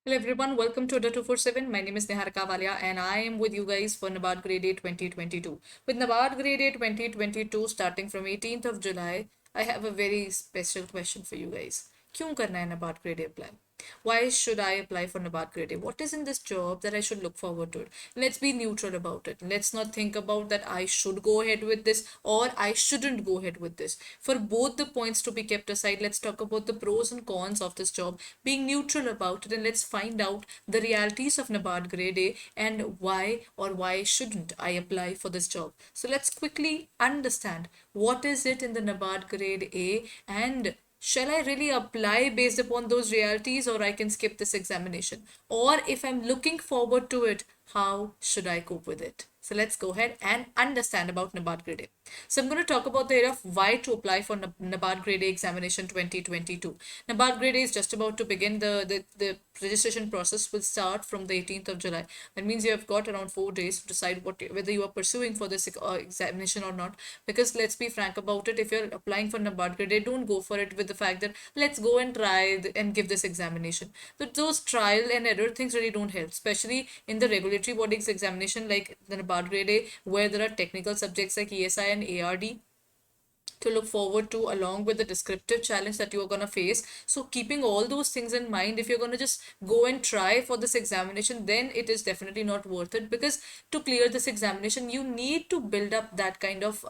Hello everyone, welcome to Adda 247. My name is Niharika Walia and I am with you guys for NABARD Grade A 2022. With NABARD Grade A 2022 starting from 18th of July, I have a very special question for you guys. क्यों करना है NABARD Grade A apply? Why should I apply for NABARD Grade A? What is in this job that I should look forward to it? Let's be neutral about it. Let's not think about that I should go ahead with this or I shouldn't go ahead with this. For both the points to be kept aside, let's talk about the pros and cons of this job, being neutral about it, and let's find out the realities of NABARD Grade A and why shouldn't I apply for this job. So let's quickly understand what is it in the NABARD Grade A, and shall I really apply based upon those realities, or I can skip this examination? Or if I'm looking forward to it, how should I cope with it? So let's go ahead and understand about NABARD Grade A. So I'm going to talk about the area of why to apply for NABARD Grade A examination 2022. NABARD Grade A is just about to begin. The registration process will start from the 18th of July. That means you have got around 4 days to decide whether you are pursuing for this examination or not. Because let's be frank about it, if you're applying for NABARD Grade A, don't go for it with the fact that let's go and try and give this examination. But those trial and error things really don't help, especially in the regulatory bodies examination like the NABARD Grade A, where there are technical subjects like ESI and ARD to look forward to, along with the descriptive challenge that you are going to face. So keeping all those things in mind, if you're going to just go and try for this examination, then it is definitely not worth it, because to clear this examination you need to build up that kind of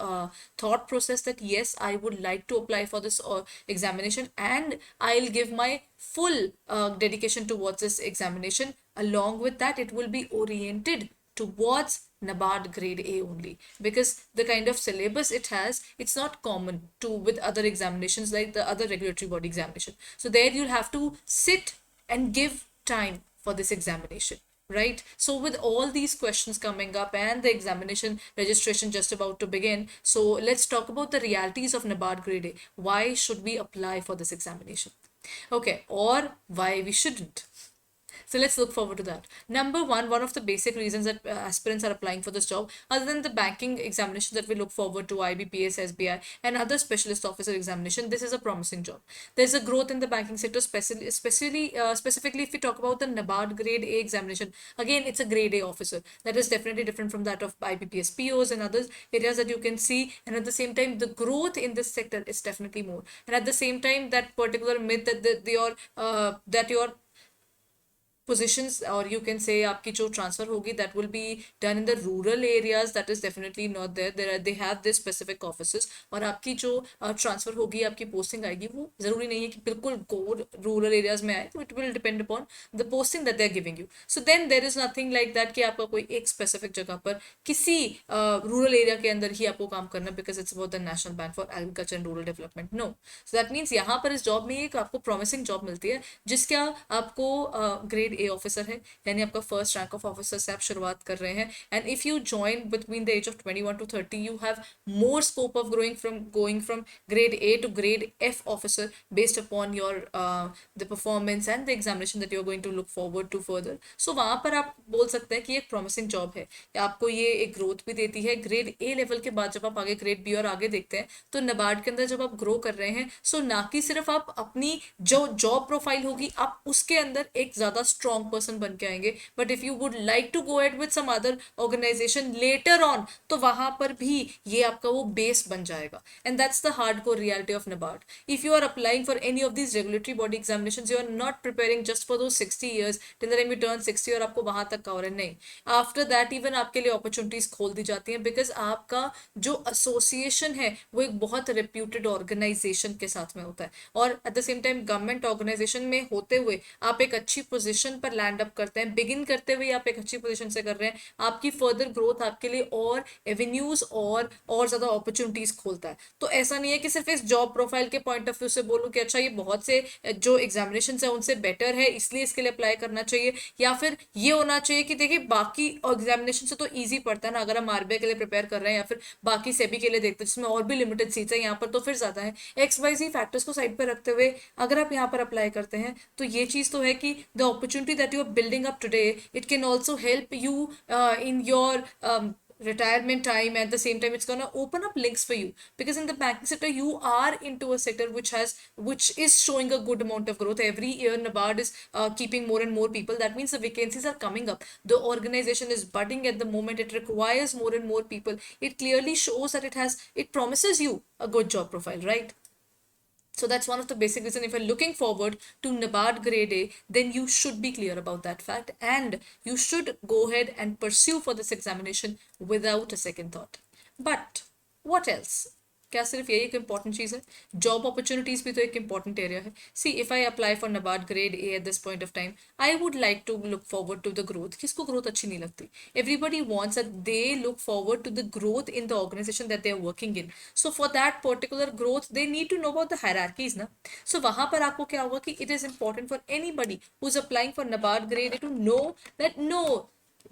thought process that yes, I would like to apply for this examination and I'll give my full dedication towards this examination. Along with that, it will be oriented towards NABARD Grade A only, because the kind of syllabus it has, it's not common to with other examinations like the other regulatory body examination. So there you'll have to sit and give time for this examination, right? So with all these questions coming up and the examination registration just about to begin, so let's talk about the realities of NABARD Grade A. Why should we apply for this examination? Okay, or why we shouldn't. So let's look forward to that. Number one of the basic reasons that aspirants are applying for this job, other than the banking examination that we look forward to, IBPS, SBI, and other specialist officer examination, this is a promising job. There's a growth in the banking sector, specifically if we talk about the NABARD Grade A examination. Again, it's a Grade A officer. That is definitely different from that of IBPS POs and others areas that you can see. And at the same time, the growth in this sector is definitely more. And at the same time, that particular myth that your positions, or you can say आपकी जो transfer होगी, that will be done in the rural areas, that is definitely not there. They have this specific offices, और आपकी जो transfer होगी, आपकी posting आएगी, वो ज़रूरी नहीं है कि बिल्कुल core rural areas में आए. तो it will depend upon the posting that they are giving you. So then there is nothing like that कि आपका कोई एक specific जगह पर किसी rural area के अंदर ही आपको काम करना, because it's about the National Bank for Agriculture and Rural Development. No. So that means यहाँ पर इस job में एक आपको promising job मिलती है, जिसका आपको ग्रेड ए ऑफिसर है, यानी आपका फर्स्ट रैंक ऑफ ऑफिसर से आप शुरुआत कर रहे हैं. And if you join between the age of 21 to 30, you have more scope of going from grade A to grade F officer based upon your the performance and the examination that you are going to look forward to further. So वहां पर आप बोल सकते हैं कि एक promising job है, आपको ये एक ग्रोथ भी देती है. ग्रेड ए लेवल के बाद जब आप आगे ग्रेड बी और आगे देखते हैं, तो NABARD के अंदर जब आप ग्रो कर रहे हैं, सो ना कि सिर्फ आप अपनी जो जॉब प्रोफाइल होगी आप उसके अंदर एक ज्यादा स्ट्रॉन्ग पर्सन बन के आएंगे, but if you would like to go ahead with some other organisation later on, तो वहां पर भी ये आपका वो बेस बन जाएगा. And that's the hardcore reality of NABARD. If you are applying for any of these regulatory body examinations, you are not preparing just for those 60 years till the time you turn 60 और आपको वहां तक cover है. नहीं, after that even आपके लिए opportunities खोल दी जाती हैं, बिकॉज आपका जो एसोसिएशन है वो एक बहुत रेप्यूटेड ऑर्गेनाइजेशन के साथ में होता है, और at the same time government organisation में होते हुए आप एक अच्छी पोजीशन पर लैंड अप करते हैं. बिगिन करते हुए आप एक अच्छी पोजीशन से कर रहे हैं, आपकी फर्दर ग्रोथ आपके लिए और एवेन्यूज और ज्यादा अपॉर्चुनिटीज खोलता है. तो ऐसा नहीं है कि सिर्फ इस जॉब प्रोफाइल के पॉइंट ऑफ व्यू से बोलूं कि अच्छा ये बहुत से जो एग्जामिनेशन है उनसे बेटर है इसलिए इसके लिए अप्लाई करना चाहिए, या फिर ये होना चाहिए कि देखिए बाकी एग्जामिनेशन से तो ईजी पड़ता है ना, अगर हम आरबीआई के लिए प्रिपेयर कर रहे हैं या फिर बाकी सेबी के लिए देखते हैं जिसमें और भी लिमिटेड सीट्स है, यहाँ पर तो फिर ज्यादा है. XYZ फैक्टर्स को साइड पर रखते हुए अगर आप यहाँ पर अप्लाई करते हैं, तो ये चीज तो है कि the opportunity that you are building up today, it can also help you in your retirement time. At the same time, it's going to open up links for you, because in the banking sector you are into a sector which is showing a good amount of growth every year. NABARD is keeping more and more people. That means the vacancies are coming up, the organization is budding at the moment, it requires more and more people. It clearly shows that it promises you a good job profile, right? So that's one of the basic reasons. If you're looking forward to NABARD grade A, then you should be clear about that fact, and you should go ahead and pursue for this examination without a second thought. But what else? क्या सिर्फ यही एक important चीज़ है? Job opportunities भी तो एक important area है. See if I apply for NABARD grade A at this point of time, I would like to look forward to the growth. किसको ग्रोथ अच्छी नहीं लगती? Everybody wants that they look forward to the growth in the organisation that they are working in. So for that particular growth they need to know about the hierarchies ना. सो वहां पर आपको क्या होगा कि it is important for anybody who is applying for NABARD grade to know that no,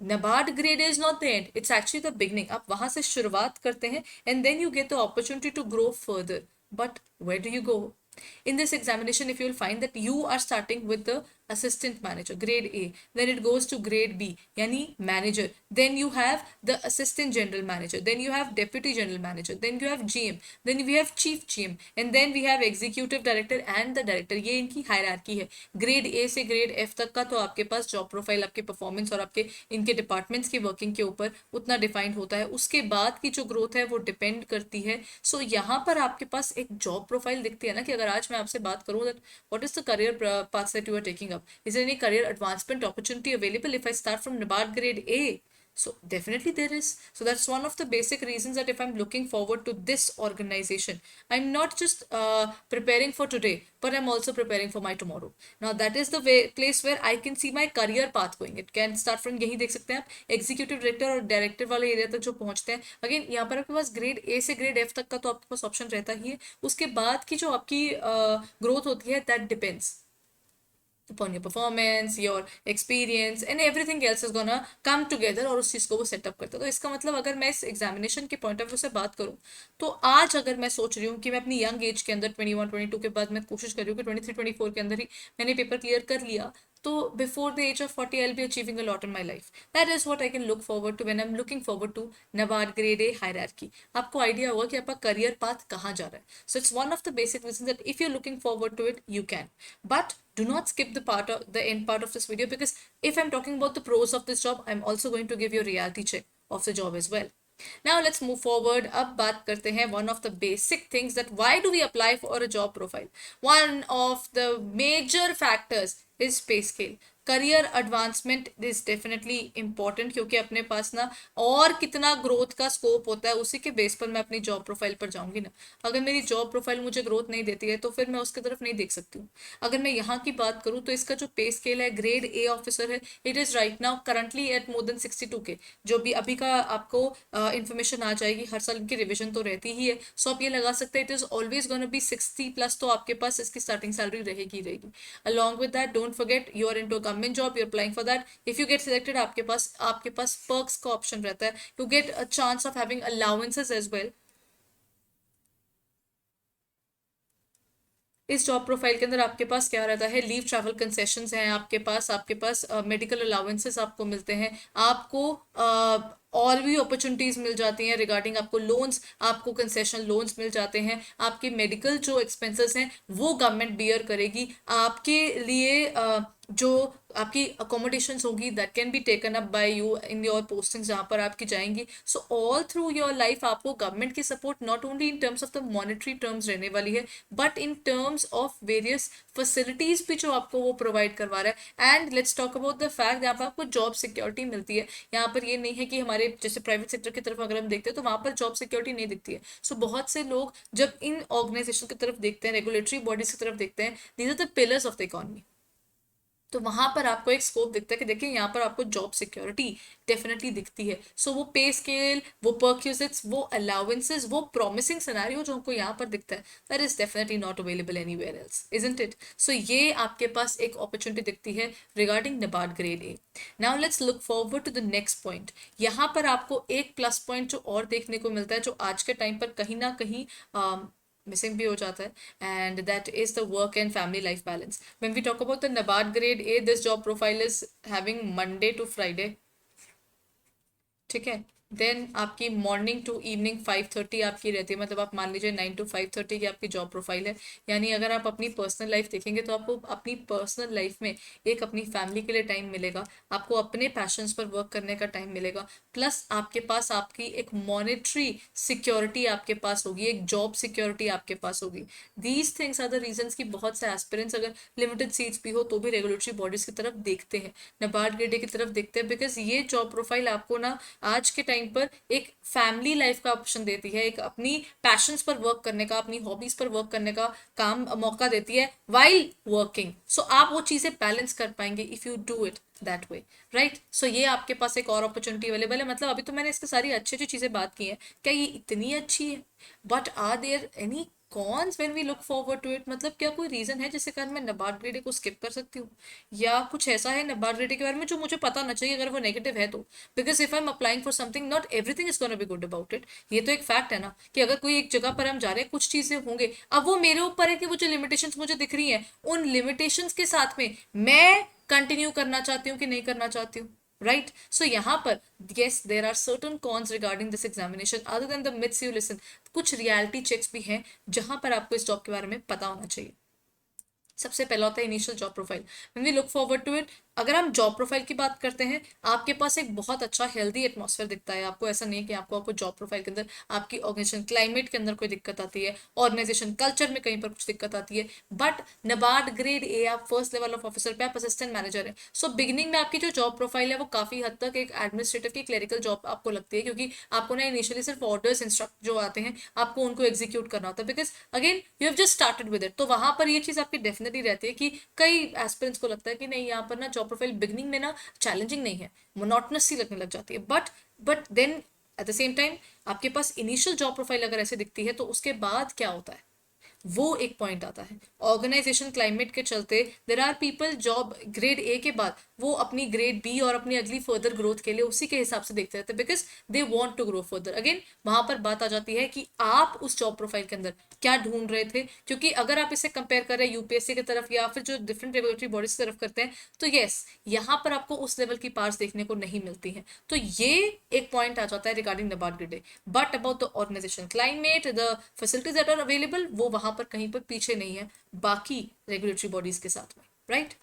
NABARD grade is not the end, it's actually the beginning. आप वहां से शुरुआत करते हैं and then you get the opportunity to grow further. But where do you go? In this examination, if you will find that you are starting with the assistant manager grade A, then it goes to grade B, yani manager, then you have the assistant general manager, then you have deputy general manager, then you have GM, then we have chief GM, and then we have executive director and the director. ये इनकी hierarchy है. Grade A से grade F तक का तो आपके पास job profile आपके performance और आपके इनके डिपार्टमेंट्स की वर्किंग के ऊपर उतना डिफाइंड होता है. उसके बाद की जो ग्रोथ है वो डिपेंड करती है. सो यहाँ पर आपके पास एक जॉब प्रोफाइल दिखती है ना, कि अगर आज मैं आपसे बात करूँ that what is the career path that you are taking up? Is there any career advancement opportunity available if I start from NABARD grade A? So definitely there is. So that's one of the basic reasons that if I'm looking forward to this organization, I'm not just preparing for today, but I'm also preparing for my tomorrow. Now that is the place where I can see my career path going. It can start from, यही देख सकते हैं आप, executive director और director वाले area तक जो पहुंचते हैं. अगेन यहाँ पर आपके पास ग्रेड ए से ग्रेड एफ तक का तो आपके पास ऑप्शन रहता ही है. उसके बाद की जो आपकी ग्रोथ होती है, that depends upon your performance, your experience and everything else is gonna come together और उस चीज़ को वो सेटअप करता है. तो इसका मतलब अगर मैं इस एग्जामिनेशन के पॉइंट ऑफ व्यू से बात करूँ, तो आज अगर मैं सोच रही हूँ कि मैं अपनी यंग एज के अंदर 21-22 के बाद मैं कोशिश कर रही हूँ कि 23-24 के अंदर ही मैंने पेपर क्लियर कर लिया, तो before the age of 40 I will be achieving a lot in my life. That is what I can look forward to when I am looking forward to NABARD grade A hierarchy. आपको idea होगा कि आपका career path कहाँ जा रहा है. So it's one of the basic reason that if you looking forward to it you can. But do not skip the end part of this video, because if I'm talking about the pros of this job, I'm also going to give you a reality check of the job as well. Now let's move forward. अब बात करते हैं one of the basic things that why do we apply for a job profile. One of the major factors is pay scale. Career advancement is definitely important, क्योंकि अपने पास ना और कितना growth का स्कोप होता है उसी के बेस पर मैं अपनी जॉब प्रोफाइल पर जाऊंगी ना. अगर मेरी जॉब प्रोफाइल मुझे ग्रोथ नहीं देती है तो फिर मैं उसकी तरफ नहीं देख सकती हूँ. अगर मैं यहाँ की बात करूँ तो इसका जो पे स्केल है, ग्रेड ए ऑफिसर है, it is right now currently at more than 62K. जो भी अभी का आपको इन्फॉर्मेशन आ जाएगी, हर साल की रिविजन तो रहती ही है, सो आप ये लगा सकते हैं it is always gonna be 60+, तो आपके पास इसकी स्टार्टिंग सैलरी रहेगी. Along with that don't forget you are into government job, you are applying for that. If you get selected, आपके पास पर्क्स का ऑप्शन रहता है. You get a chance of having allowances as well. इस job profile के अंदर आपके पास क्या रहता है, लीव ट्रैवल कंसेशंस हैं आपके पास मेडिकल अलाउंसेस आपको मिलते हैं, आपको और भी अपॉर्चुनिटीज मिल जाती हैं रिगार्डिंग आपको लोन्स, आपको कंसेशन लोन्स मिल जाते हैं. आपके मेडिकल जो एक्सपेंसेस हैं वो गवर्नमेंट बियर करेगी आपके लिए. जो आपकी अकोमोडेशंस होगी that can be taken up by you in your postings जहाँ पर आपकी जाएंगी. So all through your life आपको गवर्नमेंट की support not only in terms of the monetary terms रहने वाली है, but in terms of various facilities भी जो आपको वो प्रोवाइड करवा रहा है. And let's talk about the fact यहाँ पर आपको जॉब सिक्योरिटी मिलती है. यहाँ पर ये नहीं है कि हमारे जैसे प्राइवेट सेक्टर की तरफ अगर हम देखते हैं तो वहां पर जॉब सिक्योरिटी नहीं दिखती है. सो बहुत से लोग जब इन ऑर्गेनाइजेशन की तरफ देखते हैं, रेगुलेटरी बॉडीज की तरफ देखते हैं, these are the pillars of the economy, तो वहां पर आपको एक स्कोप दिखता है कि देखिए यहाँ पर आपको जॉब सिक्योरिटी डेफिनेटली दिखती है. सो वो पे स्केल, वो परक्यूजिट्स, वो अलाउंसेस, वो प्रॉमिसिंग सिनेरियो जो हमको यहाँ पर दिखता है, that is definitely not available anywhere else, isn't it. So ये आपके पास एक अपॉर्चुनिटी दिखती है regarding NABARD grade A. Now let's look forward to the next point. यहाँ पर आपको एक प्लस पॉइंट जो और देखने को मिलता है, जो आज के टाइम पर कहीं ना कहीं मिसिंग भी हो जाता है, and that is the work and family life balance. When we talk about the NABARD grade A, this job profile is having Monday to Friday. ठीक है, देन आपकी मॉर्निंग टू इवनिंग 5:30 आपकी रहती है, मतलब आप मान लीजिए 9 to 5:30 की आपकी जॉब प्रोफाइल है। यानी अगर आप अपनी पर्सनल लाइफ देखेंगे तो आपको अपनी पर्सनल लाइफ में एक अपनी फैमिली के लिए टाइम मिलेगा, आपको अपने पैशंस पर वर्क करने का टाइम मिलेगा, प्लस आपके पास आपकी एक मॉनेटरी सिक्योरिटी आपके पास होगी, एक जॉब सिक्योरिटी आपके पास होगी। These things are the reasons कि बहुत से एस्पिरेंट्स अगर लिमिटेड सीट्स भी हो तो भी रेगुलेटरी बॉडीज की तरफ देखते हैं, नबार्ड ग्रेडे की तरफ देखते हैं, बिकॉज ये जॉब प्रोफाइल आपको ना आज के टाइम पर एक फैमिली लाइफ का ऑप्शन देती है, एक अपनी पैशंस पर वर्क करने का, अपनी हॉबीज पर वर्क करने का काम मौका देती है वाइल वर्किंग। सो आप वो चीजें बैलेंस कर पाएंगे if you do it that way, right. So ये आपके पास एक और अपॉर्चुनिटी अवेलेबल है। मतलब अभी तो मैंने इसकी सारी अच्छी अच्छी चीजें बात की हैं, क्या ये इतनी अच्छी है? But are there any cons when we look forward to it? मतलब क्या कोई रीजन है जिसके कारण मैं नबार्ड ग्रेडे को स्किप कर सकती हूँ, या कुछ ऐसा है नबार्ड ग्रेडे के बारे में जो मुझे पता ना चाहिए अगर वो नेगेटिव है तो? Because if I am applying for something not everything is gonna be good about it. ये तो एक फैक्ट है ना कि अगर कोई एक जगह पर हम जा रहे हैं कुछ चीजें होंगे, अब वो मेरे ऊपर है कि वो जो लिमिटेशंस मुझे दिख रही हैं उन लिमिटेशंस के साथ में मैं कंटिन्यू करना चाहती हूँ कि नहीं करना चाहती हूँ, राइट। सो यहाँ पर yes there are certain cons regarding this examination other than the myths you listen, कुछ रियलिटी चेक्स भी हैं जहां पर आपको इस जॉब के बारे में पता होना चाहिए। सबसे पहला होता है initial job profile. When we look forward to it, अगर हम जॉब प्रोफाइल की बात करते हैं, आपके पास एक बहुत अच्छा हेल्दी एटमॉस्फेयर दिखता है। आपको ऐसा नहीं है कि आपको आपको जॉब प्रोफाइल के अंदर आपकी ऑर्गेनाइजेशन क्लाइमेट के अंदर कोई दिक्कत आती है, ऑर्गेनाइजेशन कल्चर में कहीं पर कुछ दिक्कत आती है। बट नबार्ड ग्रेड ए आप फर्स्ट लेवल ऑफ ऑफिसर पे आप असिस्टेंट मैनेजर है। सो बिगिनिंग में आपकी जो जॉब प्रोफाइल है वो काफी हद तक एक एडमिनिस्ट्रेटिव की क्लरिकल जॉब आपको लगती है, क्योंकि आपको ना इनिशियली सिर्फ ऑर्डर्स इंस्ट्रक्ट जो आते हैं आपको उनको एग्जीक्यूट करना होता है, because again you have just started with it. तो वहां पर ये चीज आपकी डेफिनेटली रहती है कि कई एस्पिरेंट्स को लगता है कि नहीं, यहाँ पर ना जॉब प्रोफाइल बिगनिंग में ना चैलेंजिंग नहीं है, मोनोटोनस सी लगने लग जाती है। But then at the same time आपके पास इनिशियल जॉब प्रोफाइल अगर ऐसे दिखती है तो उसके बाद क्या होता है वो एक पॉइंट आता है। ऑर्गेनाइजेशन क्लाइमेट के चलते there are people job grade A के बाद वो अपनी ग्रेड बी और अपनी अगली फर्दर ग्रोथ के लिए उसी के हिसाब से देखते रहते हैं, because they want to grow further. Again वहां पर बात आ जाती है कि आप उस जॉब प्रोफाइल के अंदर क्या ढूंढ रहे थे, क्योंकि अगर आप इसे कंपेयर कर रहे हैं यूपीएससी की तरफ या फिर जो डिफरेंट रेगुलेटरी बॉडीज की तरफ करते हैं, तो यस यहाँ पर आपको उस लेवल की पार्स देखने को नहीं मिलती हैं। तो ये एक पॉइंट आ जाता है regarding NABARD grade. But about the organisation climate, the facilities that are available, वो वहां पर कहीं पर पीछे नहीं है बाकी रेगुलेटरी बॉडीज के साथ में, राइट।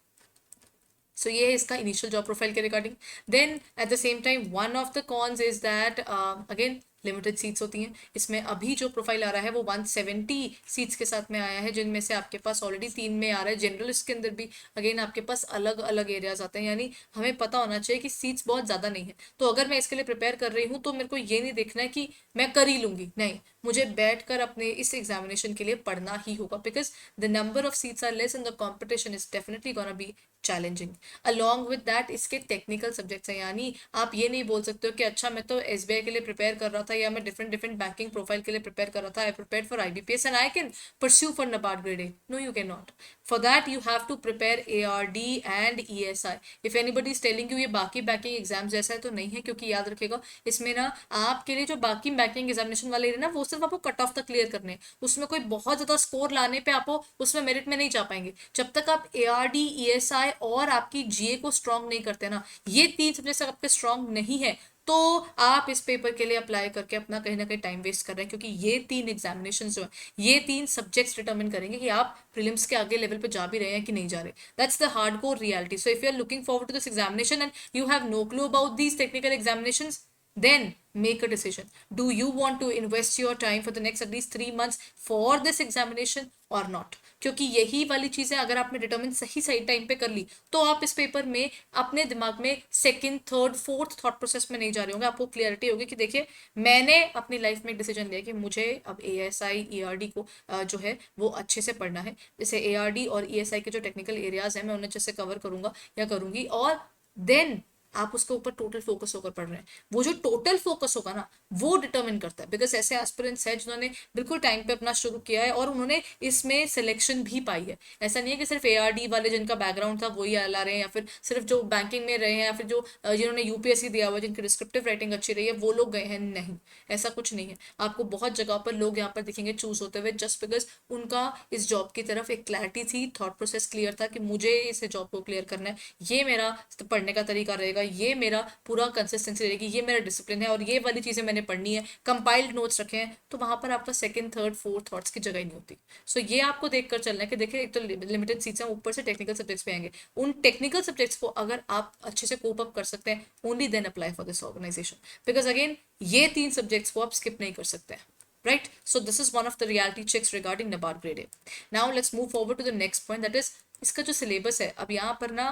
सो ये है इसका इनिशियल जॉब प्रोफाइल के regarding. Then at the same time one of the cons is that again limited seats होती हैं। इसमें अभी जो प्रोफाइल आ रहा है वो 170 सीट्स के साथ में आया है, जिनमें से आपके पास ऑलरेडी 3 में आ रहा है। जनरलिस्ट के अंदर भी अगेन आपके पास अलग अलग एरियाज आते हैं, यानी हमें पता होना चाहिए कि सीट्स बहुत ज़्यादा नहीं है। तो अगर मैं इसके लिए प्रिपेयर कर रही हूँ तो मेरे को ये नहीं देखना है कि मैं कर ही लूंगी, नहीं, मुझे बैठकर अपने इस एग्जामिनेशन के लिए पढ़ना ही होगा, because the number of seats are less and the competition is definitely gonna be challenging. Along with that इसके टेक्निकल सब्जेक्ट्स हैं, यानी आप ये नहीं बोल सकते हो कि अच्छा मैं तो एसबीआई के लिए प्रिपेयर कर रहा था या मैं डिफरेंट डिफरेंट बैंकिंग प्रोफाइल के लिए प्रिपेयर कर रहा था, I prepare for IBPS and I can pursue for NABARD grade A. No, you can not. For that you have to prepare ARD and ESI. If anybody is telling you ये बाकी banking exam जैसा है, तो नहीं है, क्योंकि याद रखेगा इसमें ना आपके लिए जो बाकी बैंकिंग एग्जामिनेशन वाले ना वो सिर्फ आपको कट ऑफ तक क्लियर करने हैं, उसमें कोई बहुत ज्यादा स्कोर लाने पे आपको उसमें मेरिट में नहीं जा पाएंगे जब तक आप एआरडी ईएसआई और आपकी जीए को स्ट्रांग नहीं करते ना। ये 3 सब्जेक्ट आपके स्ट्रांग नहीं है तो आप इस पेपर के लिए अप्लाई करके अपना कहीं ना कहीं टाइम वेस्ट कर रहे हैं, क्योंकि ये 3 एग्जामिनेशन जो है, ये 3 सब्जेक्ट्स डिटरमिन करेंगे कि आप प्रीलिम्स के आगे लेवल पे जा भी रहे हैं कि नहीं जा रहे। That's the hardcore reality. So if you are looking forward to this examination and you have no clue about these technical examinations, then make a decision. Do you want to invest your time for the next at least 3 months for this examination or not? क्योंकि यही वाली चीजें अगर आपने determine सही सही time पे कर ली तो आप इस पेपर में अपने दिमाग में second third fourth thought process में नहीं जा रहे होंगे। आपको क्लियरिटी होगी कि देखिए मैंने अपनी लाइफ में एक डिसीजन लिया कि मुझे अब एएसआई ईआरडी को जो है वो अच्छे से पढ़ना है। जैसे एआरडी और ईएसआई के जो टेक्निकल एरियाज हैं मैं उन्हें अच्छे से कवर करूंगा या करूंगी, और देन आप उसके ऊपर टोटल फोकस होकर पढ़ रहे हैं। वो जो टोटल फोकस होगा ना वो डिटरमिन करता है, बिकॉज ऐसे एस्पिरेंट्स हैं जिन्होंने बिल्कुल टाइम पे अपना शुरू किया है और उन्होंने इसमें सिलेक्शन भी पाई है। ऐसा नहीं है कि सिर्फ एआरडी वाले जिनका बैकग्राउंड था वही ला रहे हैं, या फिर सिर्फ जो बैंकिंग में रहे हैं, या फिर जो जिन्होंने यूपीएससी दिया हुआ जिनकी डिस्क्रिप्टिव राइटिंग अच्छी रही है वो लोग गए हैं, नहीं, ऐसा कुछ नहीं है। आपको बहुत जगह पर लोग यहाँ पर दिखेंगे चूज होते हुए जस्ट बिकॉज उनका इस जॉब की तरफ एक क्लैरिटी थी, थॉट प्रोसेस क्लियर था कि मुझे इस जॉब को क्लियर करना है, ये मेरा पढ़ने का तरीका रहेगा, ये मेरा पूरा कंसिस्टेंसी रहेगी, ये मेरा डिसिप्लिन है और ये वाली चीज़ें मैंने पढ़नी है, कंपाइल्ड नोट्स रखे हैं, तो वहाँ पर आपका सेकंड थर्ड फोर्थ थॉट्स की जगह ही नहीं होती। सो ये आपको देखकर चलना है कि देखिए एक तो लिमिटेड सीट्स हैं, ऊपर से टेक्निकल सब्जेक्ट्स पे आएंगे। उन टेक्निकल सब्जेक्ट्स को अगर आप अच्छे से कोप अप कर सकते हैं, only then apply for this organisation, because again ये 3 सब्जेक्ट्स को आप स्किप नहीं कर सकते हैं। Right, so this is one of the reality checks regarding NABARD grade A. Now let's move forward to the next point, that is इसका जो syllabus है। अब यहाँ पर ना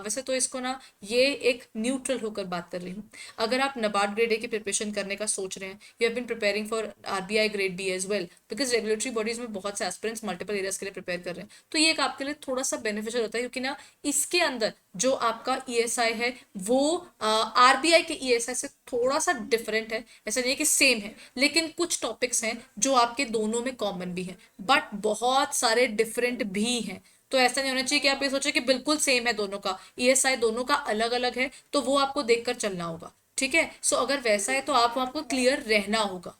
वैसे तो इसको ना ये एक न्यूट्रल होकर बात कर रही हूँ। अगर आप नबार्ड ग्रेड ए की प्रिपरेशन करने का सोच रहे हैं, you have been preparing for RBI grade B as well, because regulatory bodies में बहुत से एस्पिरेंट्स मल्टीपल एरियाज के लिए प्रिपेयर कर रहे हैं, तो ये एक आपके लिए थोड़ा सा बेनिफिशियल होता है, क्योंकि ना इसके अंदर जो आपका ईएसआई है वो आरबीआई के ईएसआई से थोड़ा सा डिफरेंट है। ऐसा नहीं है कि सेम है, लेकिन कुछ टॉपिक्स हैं जो आपके दोनों में कॉमन भी हैं, बट बहुत सारे डिफरेंट भी हैं। तो ऐसा नहीं होना चाहिए कि आप ये सोचे कि बिल्कुल सेम है दोनों का, ईएसआई दोनों का अलग अलग है, तो वो आपको देखकर चलना होगा। ठीक है, सो अगर वैसा है तो आपको क्लियर रहना होगा।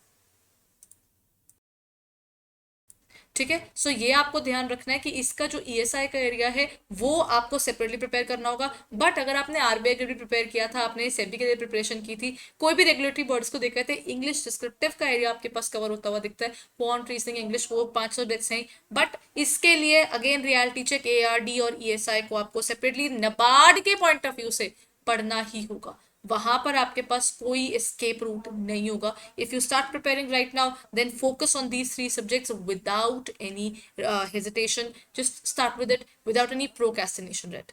ठीक है, सो ये आपको ध्यान रखना है कि इसका जो ईएसआई का एरिया है वो आपको सेपरेटली प्रिपेयर करना होगा। बट अगर आपने आरबीआई के लिए प्रिपेयर किया था, आपने सेबी के लिए प्रिपरेशन की थी, कोई भी रेगुलेटरी बॉडीज को देखा थे, इंग्लिश डिस्क्रिप्टिव का एरिया आपके पास कवर होता हुआ दिखता है, क्वांट रीजनिंग इंग्लिश, वो 5 सब्जेक्ट्स हैं। बट इसके लिए अगेन रियलिटी चेक एआरडी और ईएसआई को आपको सेपरेटली नबार्ड के पॉइंट ऑफ व्यू से पढ़ना ही होगा। वहां पर आपके पास कोई एस्केप रूट नहीं होगा। If you start preparing right now, then focus on these 3 subjects without any hesitation, just start with it without any procrastination, right.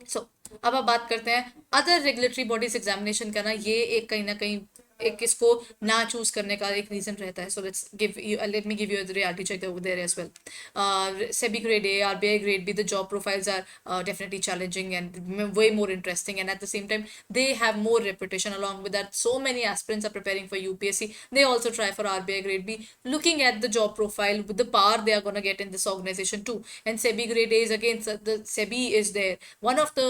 So अब आप बात करते हैं अदर रेगुलेटरी बॉडीज एग्जामिनेशन का ना, ये एक कहीं ना कहीं एक इसको ना चूज करने का एक रीजन रहता है। So let me give you the reality check over there as well. SEBI grade A, RBI grade B, the job profiles are definitely challenging and way more interesting, and at the same time they have more reputation. Along with that, so many aspirants are preparing for UPSC, they also try for RBI grade B, looking at the job profile with the power they are going to get in this organization too. And SEBI grade A is again, the SEBI is there, one of the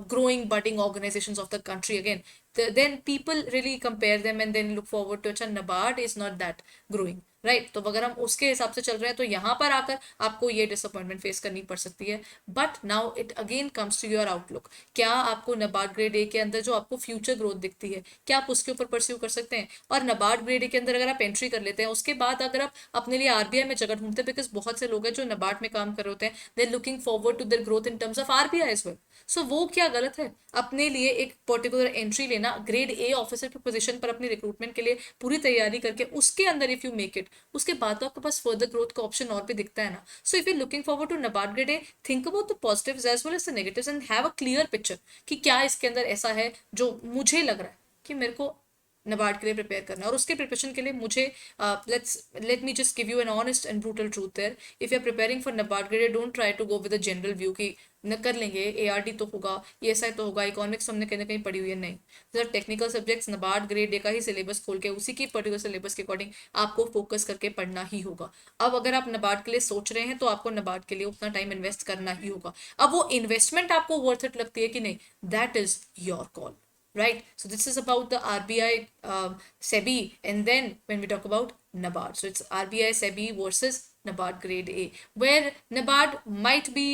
growing budding organizations of the country again. Then people really compare them and then look forward to, अच्छा NABARD is not that growing, right. तो अगर हम उसके हिसाब से चल रहे हैं तो यहाँ पर आकर आपको ये डिसअपॉइंटमेंट फेस करनी पड़ सकती है। But now it again comes to your outlook, क्या आपको नबार्ड ग्रेड ए के अंदर जो आपको फ्यूचर ग्रोथ दिखती है, क्या आप उसके ऊपर परस्यू कर सकते हैं? और नबार्ड ग्रेड ए के अंदर अगर आप एंट्री कर लेते हैं, उसके बाद अगर आप अपने लिए आरबीआई में जगह ढूंढते हैं, बिकॉज बहुत से लोग हैं जो नबार्ड में काम कर रहे होते हैं, they looking forward to their growth in terms of RBI as well. So वो क्या गलत है? अपने लिए एक पर्टिकुलर एंट्री लेना, ग्रेड ए ऑफिसर की पोजीशन पर अपनी रिक्रूटमेंट के लिए पूरी तैयारी करके उसके अंदर इफ यू मेक इट, उसके बाद तो आपके पास फर्दर ग्रोथ का ऑप्शन और भी दिखता है ना। So if you looking forward to NABARD grade A, think about the positives as well as the negatives and have a clear picture कि क्या इसके अंदर ऐसा है जो मुझे लग रहा है कि मेरे को नबार्ड के लिए प्रिपेयर करना है। और उसके प्रिपरेशन के लिए मुझे let me just give you an honest and brutal truth there, if you are preparing for NABARD grade, don't try to go with a general view कि न कर लेंगे, एआरडी तो होगा, ईएसआई तो होगा, इकोनॉमिक्स हमने कहीं ना कहीं पढ़ी हुई है। नहीं, sir technical subjects NABARD grade ए का ही सिलेबस खोल के उसी की पर्टिकुलर सिलेबस के अकॉर्डिंग आपको फोकस करके पढ़ना ही होगा। अब अगर आप नबार्ड के लिए सोच रहे हैं तो आपको नबार्ड के लिए उतना टाइम इन्वेस्ट करना ही होगा। अब वो इन्वेस्टमेंट आपको वर्थ इट लगती है कि नहीं, that is your call, right? So this is about the RBI, SEBI, and then when we talk about NABARD, so it's RBI, SEBI versus NABARD grade A, where NABARD might be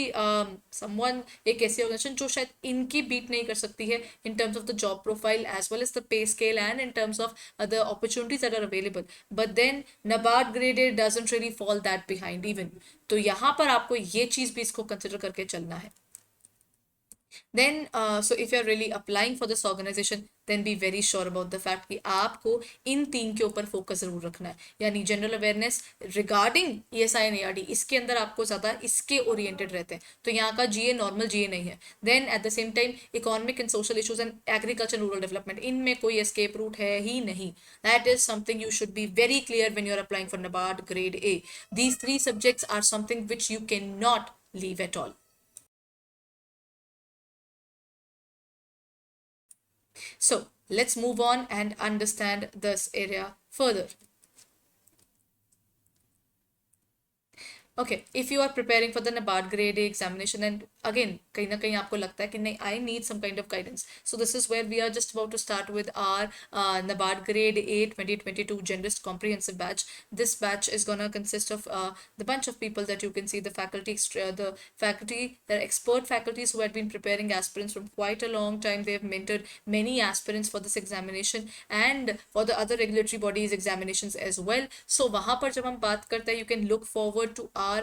someone, एक ऐसी organization जो शायद इनकी beat नहीं कर सकती है in terms of the job profile as well as the pay scale and in terms of the opportunities that are available, but then NABARD grade A doesn't really fall that behind even. तो यहाँ पर आपको ये चीज़ भी इसको consider करके चलना है। Then so if you're really applying for this organization, then be very sure about the fact कि आपको इन 3 के ऊपर फोकस जरूर रखना है, यानी general awareness regarding ESI and ARD, इसके अंदर आपको ज्यादा इसके ओरिएंटेड रहते हैं, तो यहाँ का जीए नॉर्मल जीए नहीं है। Then at the same time economic and social issues and agriculture rural development, इनमें कोई एस्केप रूट है ही नहीं। That is something you should be very clear when you are applying for NABARD grade A. These 3 subjects are something which you can not leave at all. So let's move on and understand this area further. Okay, if you are preparing for the NABARD grade A examination and again कहीं ना कहीं आपको लगता है कि नहीं, I need some kind of guidance, so this is where we are just about to start with our NABARD grade A 2022 generalist comprehensive batch. This batch is gonna consist of the bunch of people that you can see, the faculty, the expert faculties who had been preparing aspirants from quite a long time. They have mentored many aspirants for this examination and for the other regulatory bodies examinations as well. So वहाँ पर जब हम बात करते हैं, you can look forward to our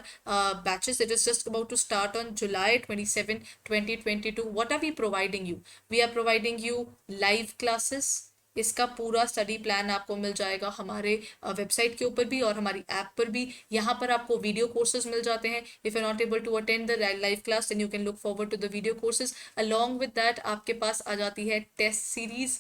batches. It is just about to start on July 27, 2022. What are we providing you? We are providing you live classes. इसका पूरा study plan आपको मिल जाएगा हमारे वेबसाइट के ऊपर भी और हमारी ऐप पर भी. यहाँ पर आपको वीडियो कोर्सेज मिल जाते हैं. If you not able to attend the live class then you can look forward to the video courses. Along with that आपके पास आ जाती है टेस्ट सीरीज,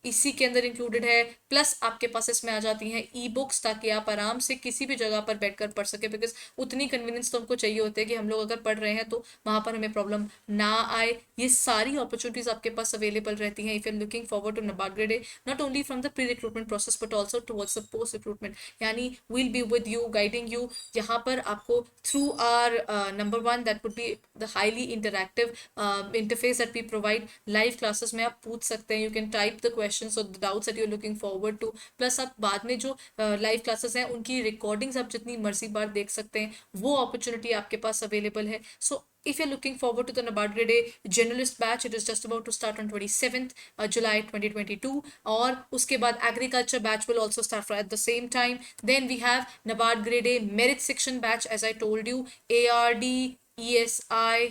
इसी के अंदर इंक्लूडेड है. प्लस आपके पास इसमें आ जाती हैं ई बुक्स, ताकि आप आराम से किसी भी जगह पर बैठकर पढ़ सके, बिकॉज उतनी कन्वीनियंस तो हमको चाहिए होती है कि हम लोग अगर पढ़ रहे हैं तो वहाँ पर हमें प्रॉब्लम ना आए. ये सारी अपॉर्चुनिटीज आपके पास अवेलेबल रहती हैं if you are looking forward to NABARD grade A, not only from the pre recruitment process but also towards the post recruitment. यानी we'll be with you, guiding you. यहाँ पर आपको through our number one that would be the highly interactive interface that we provide. Live classes में आप पूछ सकते हैं, you can type the questions और the doubts that you are looking forward to. Plus आप बाद में जो लाइव क्लासेस हैं उनकी रिकॉर्डिंग्स आप जितनी मर्जी बार देख सकते हैं, वो अपॉर्चुनिटी आपके पास अवेलेबल है. सो if you're looking forward to the NABARD Grade A generalist batch, it is just about to start on 27th July 2022. और उसके बाद agriculture batch will also start at the same time. Then we have NABARD Grade A merit section batch, as I told you, ARD, ESI,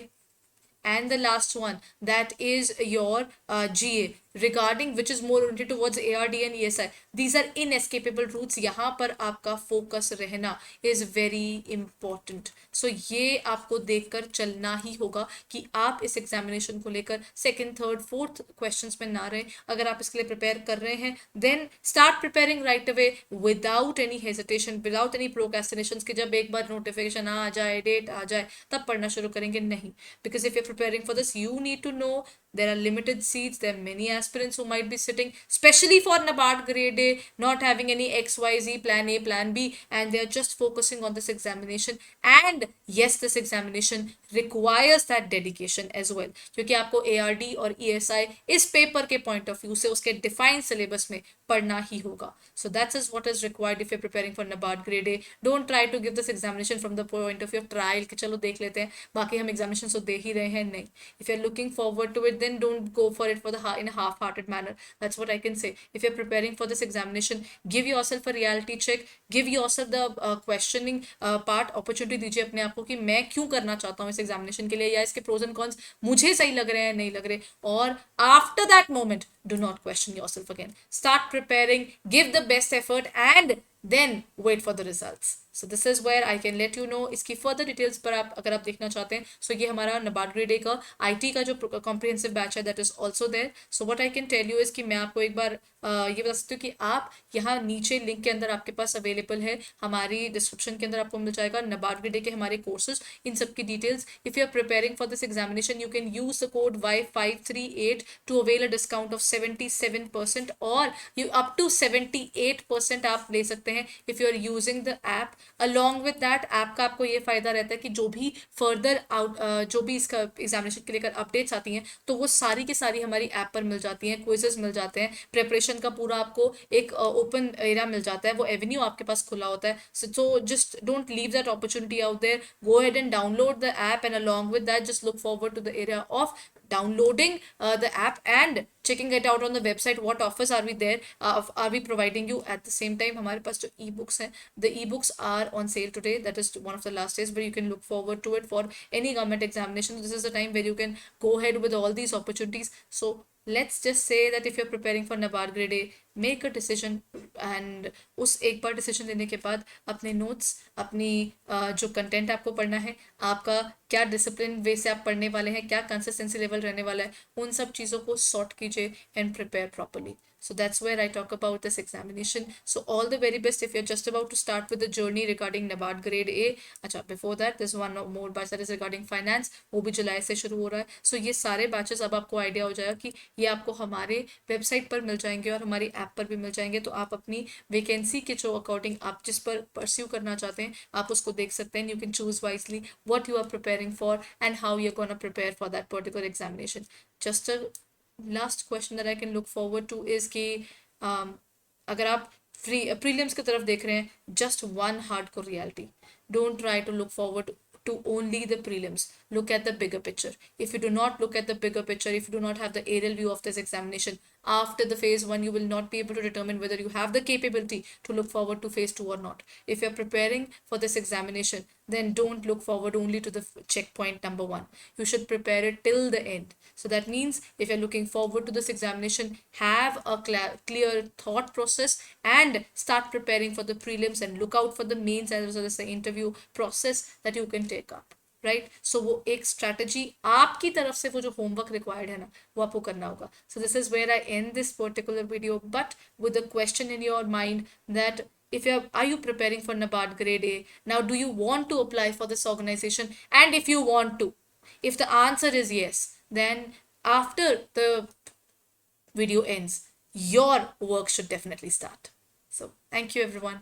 and the last one, that is your GA, regarding which is more oriented towards ARD and ESI. These are inescapable routes. यहाँ पर आपका focus रहना is very important. So ये आपको देखकर चलना ही होगा कि आप इस एग्जामिनेशन को लेकर सेकंड, थर्ड, फोर्थ क्वेश्चंस में ना रहें. अगर आप इसके लिए प्रिपेयर कर रहे हैं then start preparing right away without any hesitation, without any procrastination कि जब एक बार नोटिफिकेशन आ जाए, डेट आ जाए, तब पढ़ना शुरू करेंगे. नहीं, because if you preparing for this, you need to know there are limited seats. There are many aspirants who might be sitting, especially for NABARD grade A, not having any XYZ plan A, plan B, and they are just focusing on this examination. And yes, this examination requires that dedication as well, क्योंकि आपको ARD और ESI इस paper के point of view से उसके defined syllabus में पढ़ना ही होगा. So that is what is required if you're preparing for NABARD grade A. Don't try to give this examination from the point of view of trial कि चलो देख लेते हैं, बाकी हम examination तो दे ही रहे हैं. नहीं, if you're looking forward to it, then don't go for it for the in a half-hearted manner. That's what I can say. If you're preparing for this examination, give yourself a reality check, give yourself the questioning part, opportunity दीजिए अपने आप को कि मैं क्यों करना चाहता हूँ इस एग्जामिनेशन के लिए, या इसके प्रोज एंड कॉन्स मुझे सही लग रहे हैं नहीं लग रहे. और after that moment do not question yourself again. Start preparing, give the best effort, and then wait for the results. So this is where I can let you know. इसकी further details पर आप अगर आप देखना चाहते हैं, so ये हमारा NABARD grade A का IT का जो comprehensive batch है, that is also there. So what I can tell you is कि मैं आपको एक बार ये बता सकती हूँ कि आप यहाँ नीचे लिंक के अंदर आपके पास अवेलेबल है, हमारी डिस्क्रिप्शन के अंदर आपको मिल जाएगा NABARD grade A के हमारे कोर्सेज, इन सब की details. If you are preparing for this examination you can use the code Y538 to avail a discount of 77%, और you up to 78% आप ले सकते हैं if you are using the app. Along with that app का आपको ये फायदा रहता है कि जो भी फर्दर जो भी इसका एग्जामिनेशन के लेकर अपडेट्स आती हैं तो वो सारी की सारी हमारी ऐप पर मिल जाती हैं, क्विजेस मिल जाते हैं, प्रिपरेशन का पूरा आपको एक ओपन एरिया मिल जाता है, वो एवेन्यू आपके पास खुला होता है. So just don't leave that opportunity out there. Go ahead and download the app, and along with that just look forward to the area of downloading the app and checking it out on the website. What offers are we there, are we providing you at the same time. हमारे पास जो e-books हैं, the e-books are on sale today. That is one of the last days where you can look forward to it for any government examination. This is the time where you can go ahead with all these opportunities. So let's just say that if you're preparing for NABARD grade A, make a decision, and उस एक बार decision लेने के बाद अपने notes, अपनी जो content आपको पढ़ना है, आपका क्या डिसिप्लिन वे से आप पढ़ने वाले हैं, क्या कंसिस्टेंसी लेवल रहने वाला है, उन सब चीज़ों को सॉर्ट कीजिए and prepare properly. So that's where I talk about this examination. So all the very best if you're just about to start with the journey regarding NABARD grade A. अच्छा, before that there's one more batch that is regarding finance, वो भी जुलाई से शुरू हो रहा है. So ये सारे batches अब आपको आइडिया हो जाएगा कि ये आपको हमारे वेबसाइट पर मिल जाएंगे और हमारी ऐप पर भी मिल जाएंगे, तो आप अपनी वैकेंसी के जो अकॉर्डिंग आप जिस पर परस्यू करना चाहते हैं आप उसको देख सकते हैं. You can choose wisely what you are preparing for and how you're going to prepare for that particular examination. Just a last question that I can look forward to is कि अगर आप प्रीलिम्स की तरफ देख रहे हैं, just one hardcore reality. Don't try to look forward to only the prelims. Look at the bigger picture. If you do not look at the bigger picture, if you do not have the aerial view of this examination, after the phase 1 you will not be able to determine whether you have the capability to look forward to phase 2 or not. If you're preparing for this examination, then don't look forward only to the checkpoint number 1. You should prepare it till the end. So that means if you're looking forward to this examination, have a clear thought process and start preparing for the prelims and look out for the mains as well as the interview process that you can take up. Right, so वो एक strategy आपकी तरफ से वो जो homework required है ना वो आपको करना होगा. So this is where I end this particular video, but with a question in your mind that if are you preparing for NABARD grade A now, do you want to apply for this organization, and if you want to, if the answer is yes, then after the video ends your work should definitely start. So thank you everyone.